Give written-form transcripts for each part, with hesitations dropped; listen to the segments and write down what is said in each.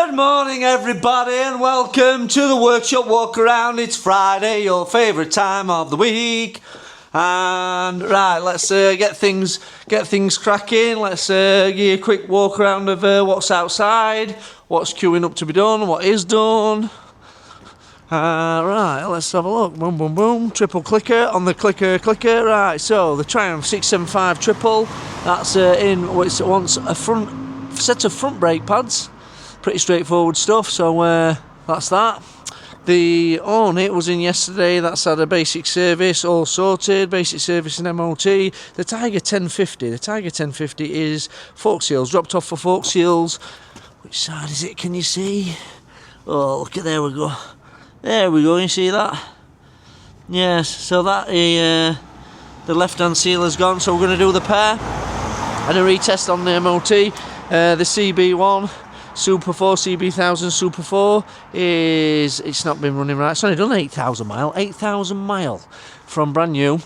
Good morning everybody and welcome to the workshop walk around. It's Friday, your favourite time of the week. And right, let's get things cracking. Let's give you a quick walk around of what's outside, what's queuing up to be done, what is done. Right, let's have a look. Boom, boom, boom. Triple clicker on the clicker. Right, so the Triumph 675 triple. That's in. It wants a set of front brake pads. Pretty straightforward stuff. So that's that. The it was in yesterday. That's had a basic service, all sorted. Basic service and MOT. The Tiger 1050. The Tiger 1050 is fork seals. Dropped off for fork seals. Which side is it? Can you see? Oh, look at there we go. There we go, you see that? Yes, so that the left-hand seal is gone, so we're going to do the pair and a retest on the MOT. The CB1 Super 4, CB1000 Super 4 it's not been running right. It's only done 8,000 mile from brand new.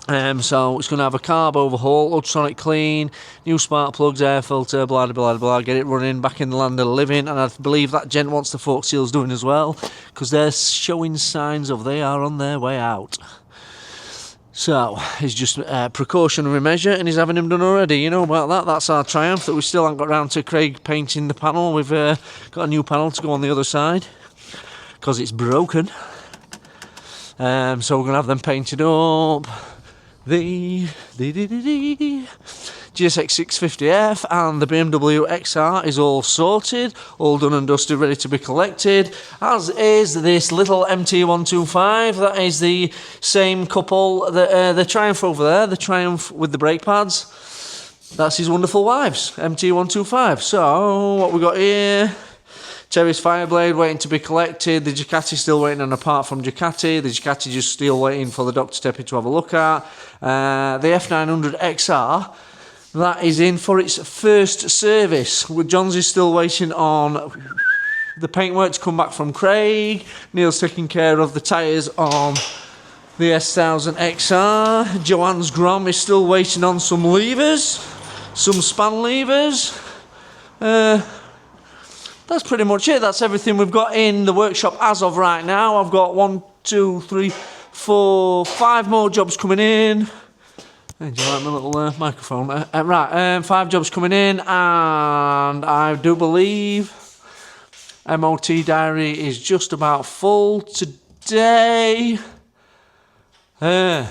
So it's going to have a carb overhaul, ultrasonic clean, new spark plugs, air filter, blah blah blah, get it running back in the land of the living. And I believe that gent wants the fork seals doing as well, because they're showing signs of they are on their way out. So it's just a precautionary measure, and he's having them done already. You know about that? That's our Triumph that we still haven't got round to Craig painting the panel. We've got a new panel to go on the other side because it's broken. So we're going to have them painted up. The GSX 650F and the BMW XR is all sorted, all done and dusted, ready to be collected, as is this little MT125. That is the same couple, the Triumph over there, the Triumph with the brake pads. That's his wonderful wife's MT125. So what we got here? Terry's Fireblade waiting to be collected. The Ducati still waiting on a part from Ducati. The Ducati just still waiting for the Dr. Teppy to have a look at. The F900 XR, that is in for its first service. John's is still waiting on the paintwork to come back from Craig. Neil's taking care of the tyres on the S1000 XR. Joanne's Grom is still waiting on some levers, some span levers. That's pretty much it. That's everything we've got in the workshop as of right now. I've got 1, 2, 3, 4, 5 more jobs coming in. Hey, do you like my little microphone? Right, 5 jobs coming in, and I do believe MOT diary is just about full today. Yeah.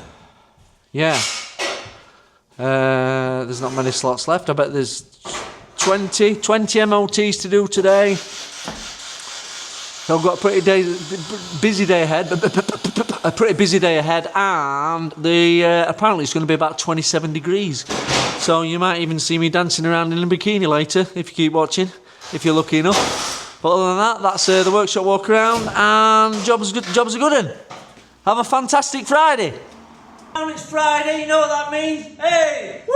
There's not many slots left. I bet there's 20 MOTs to do today. So I've got a pretty busy day ahead, and apparently it's going to be about 27 degrees. So you might even see me dancing around in a bikini later if you keep watching, if you're lucky enough. But other than that, that's the workshop walk around, and jobs are good one. Have a fantastic Friday. It's Friday, you know what that means? Hey! Woo!